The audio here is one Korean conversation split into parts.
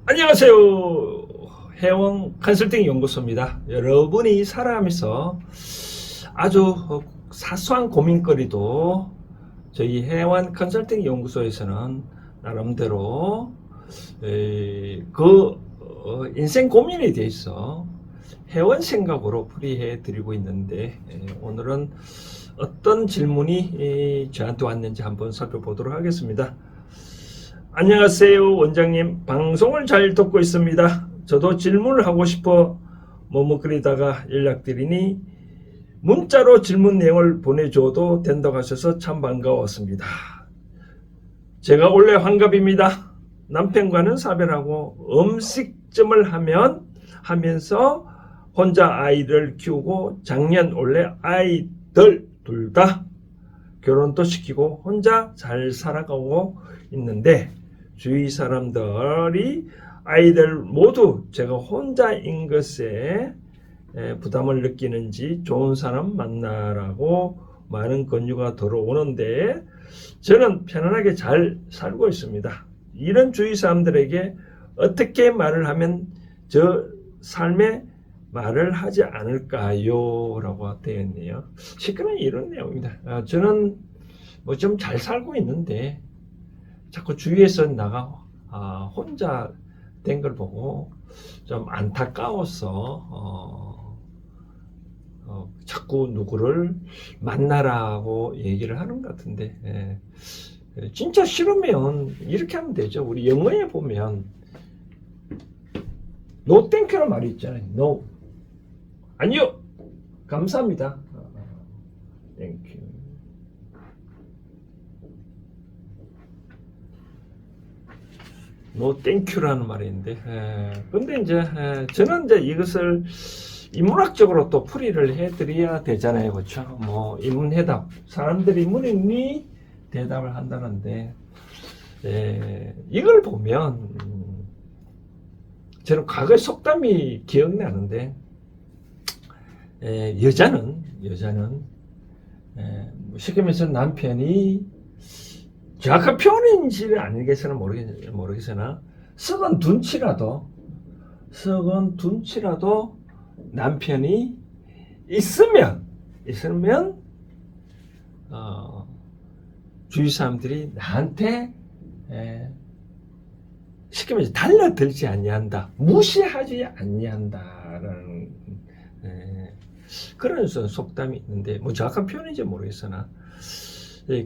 안녕하세요. 해원 컨설팅 연구소입니다. 여러분이 살아가면서 아주 사소한 고민거리도 저희 해원 컨설팅 연구소에서는 나름대로 인생 고민에 대해서 해원 생각으로 풀이해 드리고 있는데, 오늘은 어떤 질문이 저한테 왔는지 한번 살펴보도록 하겠습니다. 안녕하세요, 원장님. 방송을 잘 듣고 있습니다. 저도 질문을 하고 싶어 머뭇거리다가 연락드리니 문자로 질문 내용을 보내줘도 된다고 하셔서 참 반가웠습니다. 제가 원래 환갑입니다. 남편과는 사별하고 음식점을 하면서 혼자 아이를 키우고 작년 원래 아이들 둘 다 결혼도 시키고 혼자 잘 살아가고 있는데, 주위 사람들이 아이들 모두 제가 혼자인 것에 부담을 느끼는지 좋은 사람 만나라고 많은 권유가 들어오는데, 저는 편안하게 잘 살고 있습니다. 이런 주위 사람들에게 어떻게 말을 하면 저 삶에 말을 하지 않을까요? 라고 되어 있네요. 시끄러운 이런 내용입니다. 저는 뭐 좀 잘 살고 있는데 자꾸 주위에서 혼자 된 걸 보고 좀 안타까워서 자꾸 누구를 만나라고 얘기를 하는 것 같은데, 진짜 싫으면 이렇게 하면 되죠. 우리 영어에 보면 no thank you란 말이 있잖아요. no, 아니요, 감사합니다. thank you. 노 땡큐라는 말이 있는데, 근데 이제 저는 이제 이것을 인문학적으로 또 풀이를 해드려야 되잖아요, 그렇죠? 뭐 인문해답, 사람들이 문의니 대답을 한다는데, 이걸 보면 저는 과거의 속담이 기억나는데, 여자는 쉽게 말해서 남편이 정확한 표현인지는 아니겠으나 모르겠으나 썩은 둔치라도 남편이 있으면 주위 사람들이 나한테 쉽게 말해서 달라들지 아니한다, 무시하지 아니한다라는 그런 속담이 있는데, 뭐 정확한 표현인지 모르겠으나,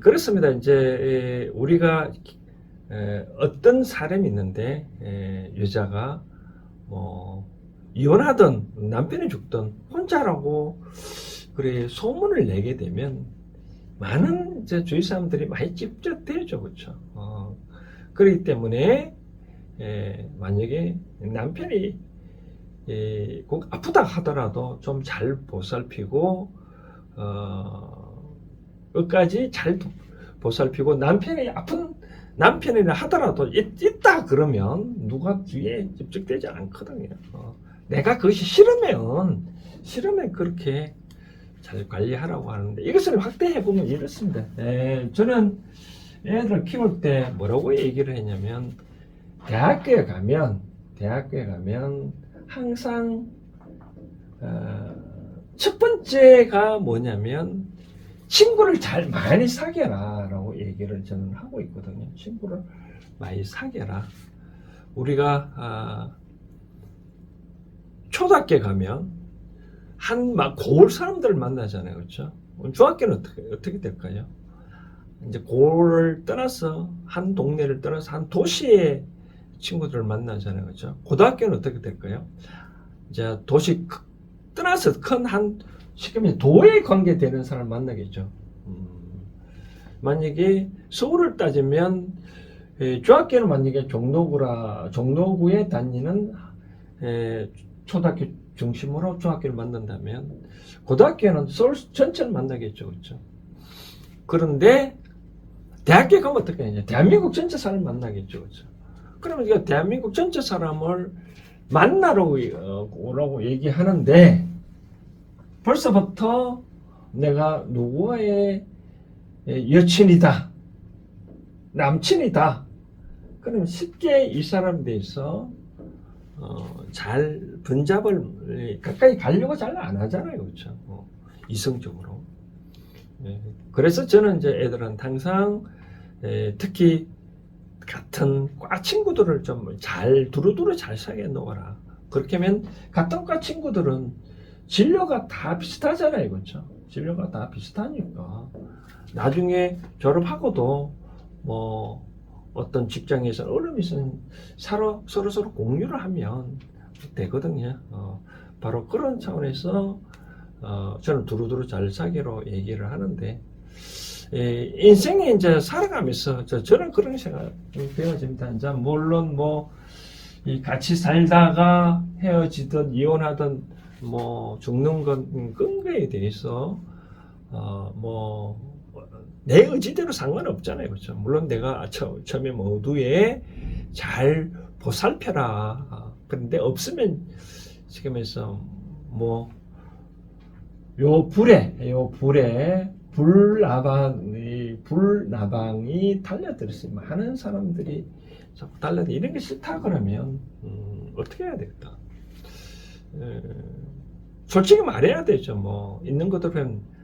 그렇습니다. 이제 우리가 어떤 사람이 있는데, 여자가 뭐 이혼하든 남편이 죽든 혼자라고 그래 소문을 내게 되면 많은 이제 주위 사람들이 많이 찝쩍대죠, 그렇죠? 그렇기 때문에 만약에 남편이 꼭 아프다 하더라도 좀 잘 보살피고 끝까지 잘 보살피고, 남편이라 하더라도 있다 그러면 누가 뒤에 집중되지 않거든요. 내가 그것이 싫으면 그렇게 잘 관리하라고 하는데, 이것을 확대해 보면 이렇습니다. 저는 애들 키울 때 뭐라고 얘기를 했냐면, 대학교에 가면 항상 첫 번째가 뭐냐면 친구를 잘 많이 사귀어라 라고 얘기를 저는 하고 있거든요. 친구를 많이 사귀어라. 우리가 초등학교 가면 막 고을 사람들을 만나잖아요, 그렇죠? 중학교는 어떻게 될까요? 이제 고을을 떠나서 한 동네를 떠나서 한 도시의 친구들을 만나잖아요, 그렇죠? 고등학교는 어떻게 될까요? 이제 도시 떠나서 쉽게 말해 도에 관계되는 사람을 만나겠죠. 만약에 서울을 따지면 중학교는 만약에 종로구에 다니는 초등학교 중심으로 중학교를 만난다면, 고등학교는 서울 전체를 만나겠죠, 그렇죠? 그런데 대학교 가면 어떻게 하냐? 대한민국 전체 사람을 만나겠죠, 그렇죠? 그러면 이거 대한민국 전체 사람을 만나러 오라고 얘기하는데, 벌써부터 내가 누구의 여친이다, 남친이다, 그러면 쉽게 이 사람에 대해서 잘 번잡을 가까이 가려고 잘 안 하잖아요, 그렇죠? 이성적으로. 예, 그래서 저는 이제 애들은 항상 특히 같은 과 친구들을 좀 잘 두루두루 잘 사귀어 놓아라. 그렇게 하면 같은 과 친구들은 진로가 다 비슷하잖아요, 그렇죠? 진로가 다 비슷하니까 나중에 졸업하고도 뭐 어떤 직장에서 얼음에서 서로 공유를 하면 되거든요. 바로 그런 차원에서 저는 두루두루 잘 사귀로 얘기를 하는데, 인생에 이제 살아가면서 저는 그런 생각이 되어집니다. 이제 물론 이 같이 살다가 헤어지든 이혼하든 죽는 건 그거에 대해서 내 의지대로 상관없잖아요, 그렇죠? 물론 내가 처음에 모두에 잘 보살펴라. 그런데 없으면 지금에서 요 불에 불나방이 달려들었어요. 많은 사람들이 자꾸 달려들 이런 게 싫다 그러면 어떻게 해야 될까? 솔직히 말해야 되죠. 있는 것들은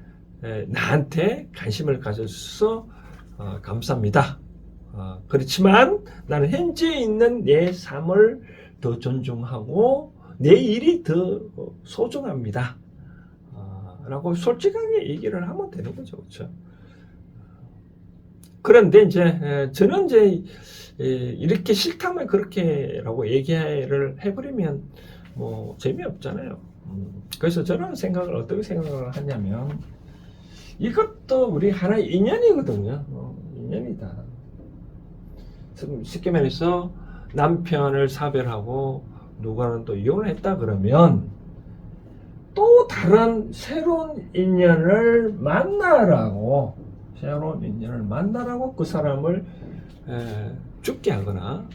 나한테 관심을 가져서 감사합니다. 그렇지만 나는 현재 있는 내 삶을 더 존중하고 내 일이 더 소중합니다. 라고 솔직하게 얘기를 하면 되는 거죠, 그렇죠? 그런데 이제 저는 이제 이렇게 싫다면 그렇게라고 얘기를 해버리면 재미없잖아요. 그래서 저는 어떻게 생각을 하냐면 이것도 우리 하나의 인연이거든요. 인연이다. 쉽게 말해서 남편을 사별하고 누구는 또 이혼을 했다 그러면 또 다른 새로운 인연을 만나라고 그 사람을 죽게 하거나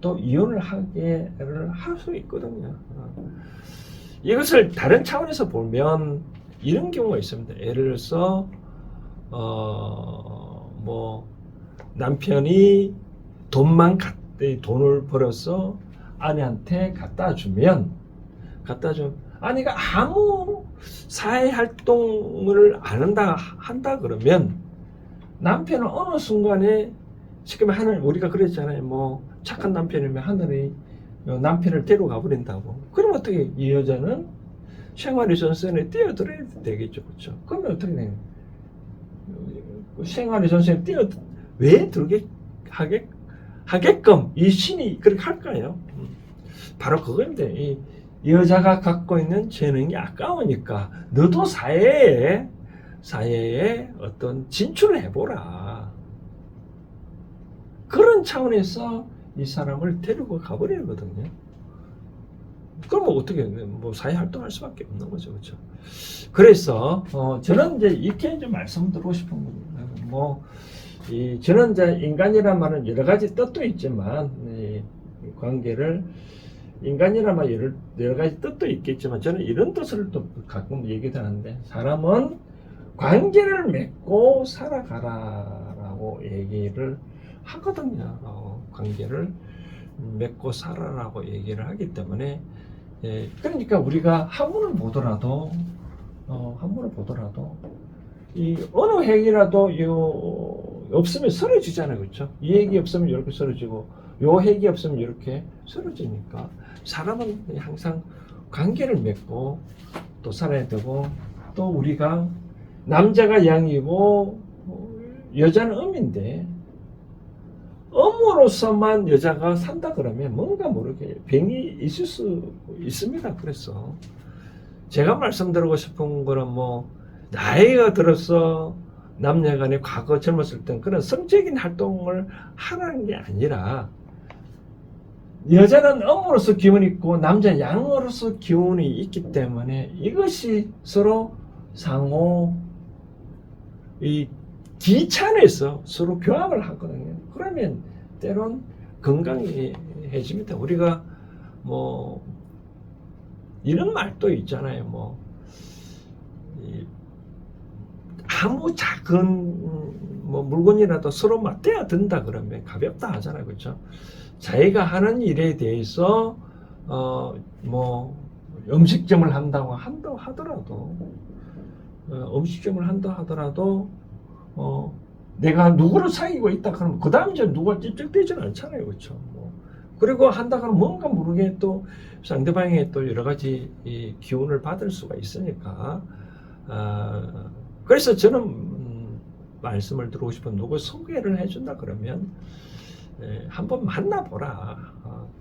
또 이혼을 하게를 할 수 있거든요. 이것을 다른 차원에서 보면 이런 경우가 있습니다. 예를 들어서 남편이 돈을 벌어서 아내한테 갖다 주면 아내가 아무 사회 활동을 안 한다 그러면 남편은 어느 순간에 지금 우리가 그랬잖아요. 착한 남편이면 하늘이 남편을 데려가 버린다고. 그럼 어떻게 이 여자는 생활의 전선에 뛰어들어야 되겠죠, 그렇죠? 그러면 어떻게 돼요? 생활의 전선에 왜 들게 하게끔 이 신이 그렇게 할까요? 바로 그건데 이 여자가 갖고 있는 재능이 아까우니까 너도 사회에 어떤 진출을 해보라. 그런 차원에서 이 사람을 데리고 가버리거든요. 그럼 어떻게 사회 활동할 수밖에 없는 거죠, 그렇죠? 그래서 저는 이제 이렇게 좀 말씀드리고 싶은 겁니다. 저는 이제 인간이란 말은 여러 가지 뜻도 있지만 이 관계를 인간이란 말 여러 가지 뜻도 있겠지만 저는 이런 뜻을 또 가끔 얘기도 하는데 사람은 관계를 맺고 살아가라라고 얘기를 하거든요. 관계를 맺고 살아라고 얘기를 하기 때문에 그러니까 우리가 한문을 보더라도 이 어느 핵이라도 없으면 쓰러지잖아요, 그렇죠? 이 핵이 없으면 이렇게 쓰러지고 요 핵이 없으면 이렇게 쓰러지니까 사람은 항상 관계를 맺고 또 살아야 되고 또 우리가 남자가 양이고 여자는 음인데 음으로서만 여자가 산다 그러면 뭔가 모르게 병이 있을 수 있습니다. 그래서 제가 말씀드리고 싶은 거는 나이가 들어서 남녀간의 과거 젊었을 땐 그런 성적인 활동을 하라는 게 아니라 여자는 음으로서 기운이 있고 남자 양으로서 기운이 있기 때문에 이것이 서로 상호 이 기찬에서 서로 교합을 하거든요. 그러면 때론 건강해집니다. 우리가 이런 말도 있잖아요. 아무 작은 뭐 물건이라도 서로 맞대야 된다 그러면 가볍다 하잖아요. 그렇죠? 자기가 하는 일에 대해서 뭐 음식점을 한다고 하더라도 음식점을 한다 하더라도 내가 누구를 사귀고 있다 그러면 그 다음 이제 누가 찝쩍대지는 않잖아요. 그렇죠? 뭐. 그리고 한다 그러면 뭔가 모르게 또 상대방의 또 여러 가지 이 기운을 받을 수가 있으니까 그래서 저는 말씀을 드리고 싶은 누구 소개를 해준다 그러면 한번 만나보라.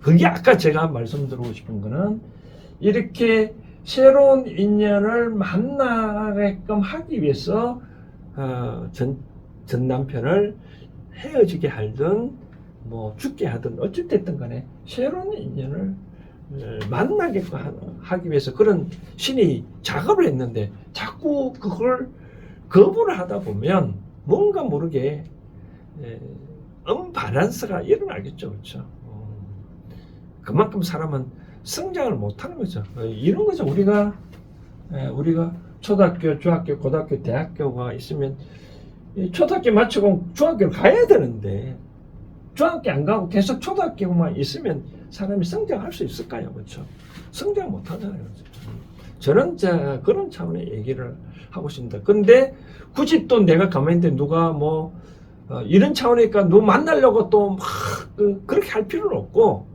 그게 아까 제가 말씀드리고 싶은 거는 이렇게 새로운 인연을 만나게끔 하기 위해서 전 남편을 헤어지게 하든 뭐 죽게 하든 어찌됐든 간에 새로운 인연을 만나게끔 하기 위해서 그런 신이 작업을 했는데 자꾸 그걸 거부를 하다 보면 뭔가 모르게 언밸런스가 일어나겠죠. 그렇죠? 그만큼 사람은 성장을 못하는 거죠. 이런 거죠. 우리가 초등학교, 중학교, 고등학교, 대학교가 있으면 초등학교 마치고 중학교를 가야 되는데 중학교 안 가고 계속 초등학교만 있으면 사람이 성장할 수 있을까요? 그렇죠? 성장 못 하잖아요. 저는 그런 차원의 얘기를 하고 싶습니다. 근데 굳이 또 내가 가만히 있는데 누가 뭐 이런 차원이니까 누구 만나려고 또 막 그렇게 할 필요는 없고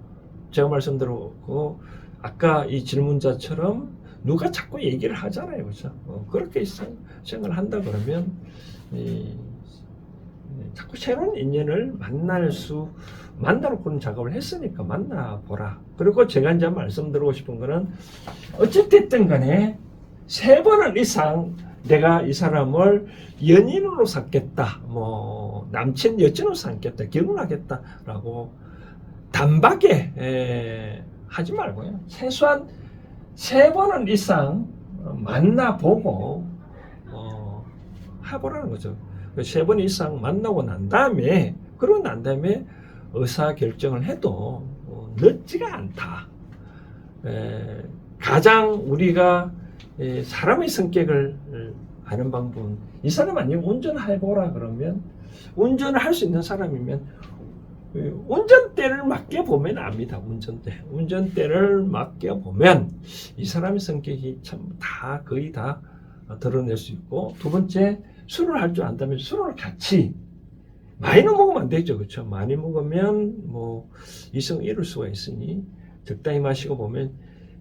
제가 말씀드렸고 아까 이 질문자처럼 누가 자꾸 얘기를 하잖아요. 그렇죠? 그렇게 생각을 한다 그러면 자꾸 새로운 인연을 만나놓고 그런 작업을 했으니까 만나보라. 그리고 제가 이제 말씀드리고 싶은 거는 어찌됐든 간에 3번은 이상 내가 이 사람을 연인으로 삼겠다, 뭐 남친 여친으로 삼겠다, 결혼하겠다라고 단박에 하지 말고요. 최소한 3번은 이상 만나보고 해보라는 거죠. 3번 이상 만나고 난 다음에 그러고 난 다음에 의사 결정을 해도 늦지가 않다. 가장 우리가 사람의 성격을 아는 방법은 이 사람 아니면 운전해보라 그러면 운전을 할 수 있는 사람이면 운전대를 맡겨보면 압니다. 운전대를 맡겨보면 이 사람의 성격이 참 거의 다 드러낼 수 있고, 두 번째 술을 할 줄 안다면 술을 같이 많이는 먹으면 안 되죠. 그렇죠? 많이 먹으면 뭐 이성을 잃을 수가 있으니 적당히 마시고 보면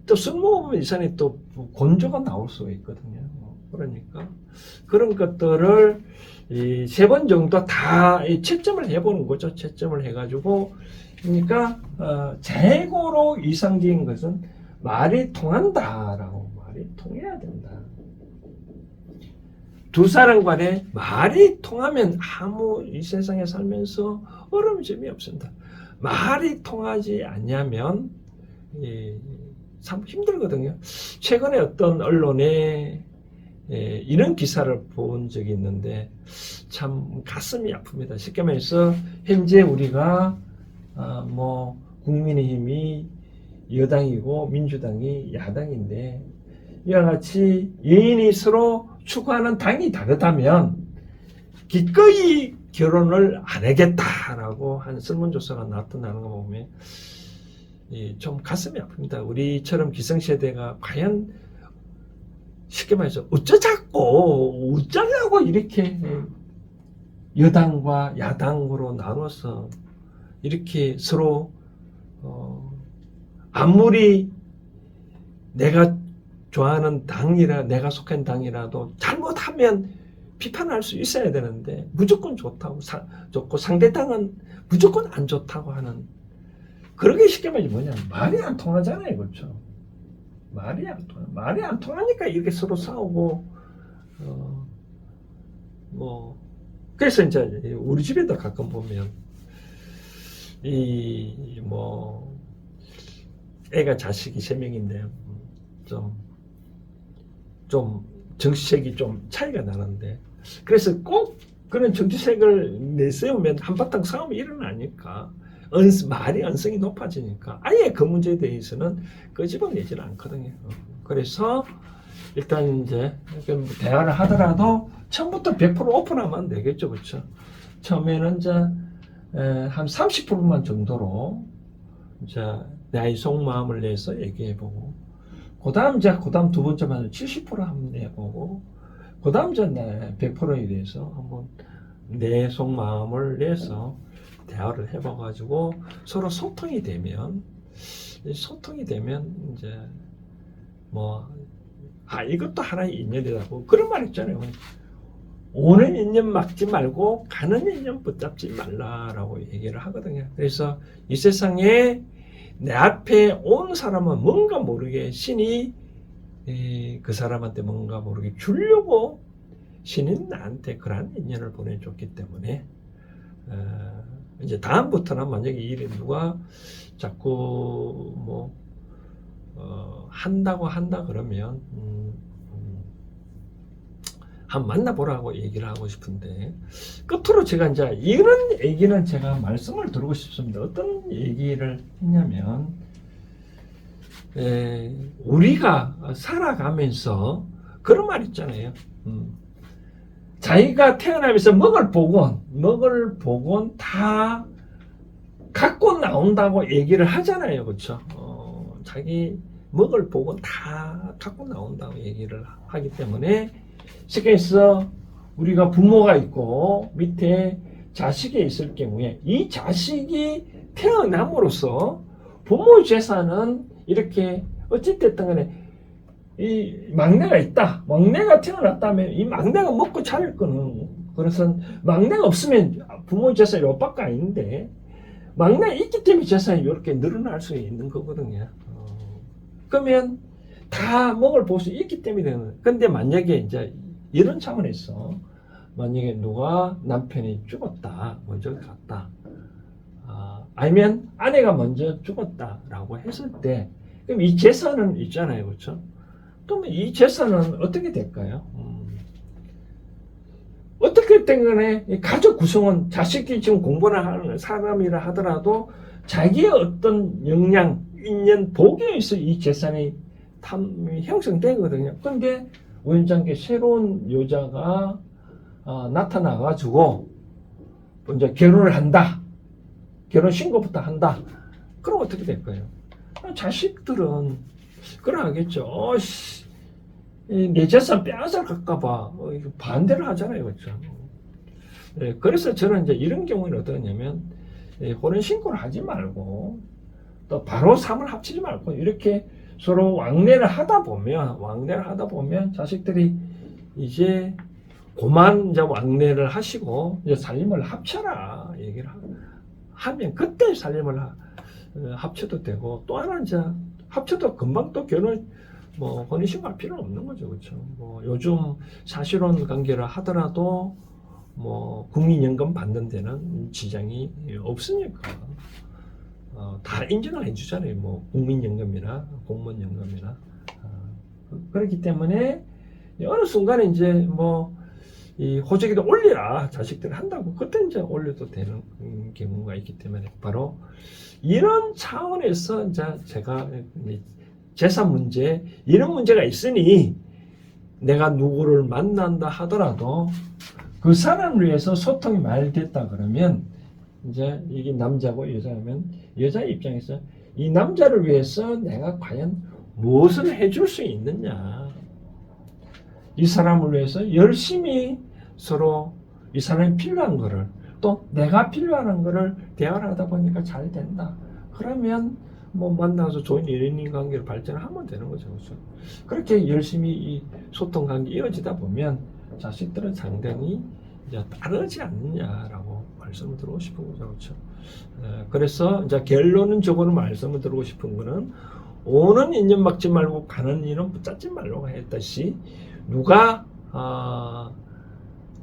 또 술 먹으면 이 사람이 또 곤조가 나올 수가 있거든요. 그러니까 그런 것들을 3번 정도 다 채점을 해보는 거죠. 채점을 해가지고 그러니까 최고로 이상적인 것은 말이 통한다라고, 말이 통해야 된다. 두 사람 간에 말이 통하면 아무 이 세상에 살면서 어려움이 없습니다. 말이 통하지 않냐면 참 힘들거든요. 최근에 어떤 언론에 이런 기사를 본 적이 있는데 참 가슴이 아픕니다. 쉽게 말해서 현재 우리가 뭐 국민의힘이 여당이고 민주당이 야당인데 이와 같이 여인이 서로 추구하는 당이 다르다면 기꺼이 결혼을 안 하겠다라고 한 설문조사가 나타나는 거 보면 좀 가슴이 아픕니다. 우리처럼 기성세대가 과연 쉽게 말해서 어쩌자고 이렇게 여당과 야당으로 나눠서 이렇게 서로 아무리 내가 좋아하는 당이라 내가 속한 당이라도 잘못하면 비판할 수 있어야 되는데 무조건 좋고 상대당은 무조건 안 좋다고 하는, 그러게 쉽게 말하면 뭐냐, 말이 안 통하잖아요. 그렇죠? 말이 안 통하니까 이렇게 서로 싸우고 뭐 그래서 이제 우리 집에도 가끔 보면 뭐 애가 자식이 3명인데 좀 정치색이 좀 차이가 나는데, 그래서 꼭 그런 정치색을 내세우면 한바탕 싸움이 일어나니까 말이 언성이 높아지니까 아예 그 문제에 대해서는 끄집어내지는 않거든요. 그래서 일단 이제 이렇게 대화를 하더라도 처음부터 100% 오픈하면 안 되겠죠, 그렇죠? 처음에는 이제 한 30%만 정도로 이제 나의 속마음을 내서 얘기해보고, 그다음 두 번째만 70% 한번 내보고, 그다음 이제 100%에 대해서 한번 내 속마음을 내서 대화를 해봐가지고 서로 소통이 되면 이제 뭐 이것도 하나의 인연이라고 그런 말 있잖아요. 오는 인연 막지 말고 가는 인연 붙잡지 말라라고 얘기를 하거든요. 그래서 이 세상에 내 앞에 온 사람은 뭔가 모르게 신이 그 사람한테 뭔가 모르게 주려고 신이 나한테 그러한 인연을 보내줬기 때문에 이제 다음부터는 만약에 이 일이 누가 자꾸 뭐 한다 그러면 한번 만나보라고 얘기를 하고 싶은데, 끝으로 제가 이제 이런 얘기는 제가 말씀을 드리고 싶습니다. 어떤 얘기를 했냐면, 우리가 살아가면서 그런 말 있잖아요. 자기가 태어나면서 먹을 복은 다 갖고 나온다고 얘기를 하잖아요. 그렇죠? 자기 먹을 복은 다 갖고 나온다고 얘기를 하기 때문에, 쉽게 해서 우리가 부모가 있고 밑에 자식이 있을 경우에 이 자식이 태어남으로써 부모의 재산은 이렇게 어찌됐든 간에 이 막내가 있다. 막내가 태어났다면 이 막내가 먹고 차릴 거는, 그래서 막내가 없으면 부모의 재산이 오빠가 아닌데 막내가 있기 때문에 재산이 이렇게 늘어날 수 있는 거거든요. 그러면 다 먹을 보수 있기 때문에 되는. 근데 만약에 이제 이런 차원에서 만약에 누가 남편이 죽었다, 먼저 갔다, 아니면 아내가 먼저 죽었다라고 했을 때, 그럼 이 재산은 있잖아요, 그렇죠? 그러면 이 재산은 어떻게 될까요? 어떻게 된 간에 가족 구성원, 자식이 지금 공부를 하는 사람이라 하더라도 자기의 어떤 역량, 인연, 복에 의해서 이 재산이 형성되거든요. 그런데 우연찮게 새로운 여자가 나타나가지고 이제 결혼을 한다. 결혼 신고부터 한다. 그럼 어떻게 될까요? 자식들은 그러하겠죠. 내 재산 빼앗아 갈까봐 반대를 하잖아요, 그렇죠? 그래서 저는 이제 이런 경우는 어떠냐면, 혼인 신고를 하지 말고 또 바로 삶을 합치지 말고 이렇게 서로 왕래를 하다 보면 자식들이 이제 그만 이제 왕래를 하시고 이제 살림을 합쳐라 얘기를 하면 그때 살림을 합쳐도 되고, 또 하나 이제 합쳐도 금방 또 결혼 뭐 혼인신고할 필요는 없는 거죠, 그렇죠? 뭐 요즘 사실혼 관계를 하더라도 뭐 국민연금 받는 데는 지장이 없으니까 다 인정을 해주잖아요. 뭐 국민연금이나 공무원연금이나 그렇기 때문에 어느 순간에 이제 뭐 이 호적에도 올리라 자식들 한다고 그때 이제 올려도 되는 경우가 있기 때문에, 바로 이런 차원에서 이제 제가 재산 문제, 이런 문제가 있으니 내가 누구를 만난다 하더라도 그 사람을 위해서 소통이 말 됐다 그러면, 이제 이게 남자고 여자면 여자 입장에서 이 남자를 위해서 내가 과연 무엇을 해줄 수 있느냐, 이 사람을 위해서 열심히 서로 이 사람이 필요한 거를, 또 내가 필요한 거를 대화를 하다 보니까 잘 된다. 그러면 뭐 만나서 좋은 연인 관계를 발전하면 되는 거죠, 그렇죠? 그렇게 열심히 이 소통 관계 이어지다 보면 자식들은 상당히 이제 따르지 않느냐라고 말씀을 드리고 싶은 거죠, 그렇죠? 그래서 이제 결론은 저거는 말씀을 드리고 싶은 거는, 오는 인연 막지 말고 가는 인연 붙잡지 말라고 했듯이, 누가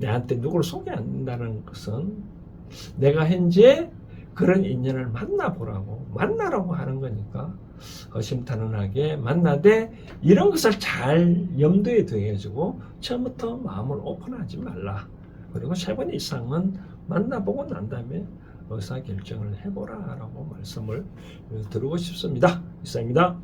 내한테 누구를 소개한다는 것은 내가 현재 그런 인연을 만나라고 하는 거니까 허심탄회하게 만나되 이런 것을 잘 염두에 두어가지고 처음부터 마음을 오픈하지 말라. 그리고 3번 이상은 만나보고 난 다음에 의사결정을 해보라 라고 말씀을 드리고 싶습니다. 이상입니다.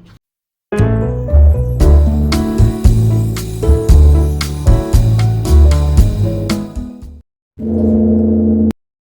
네.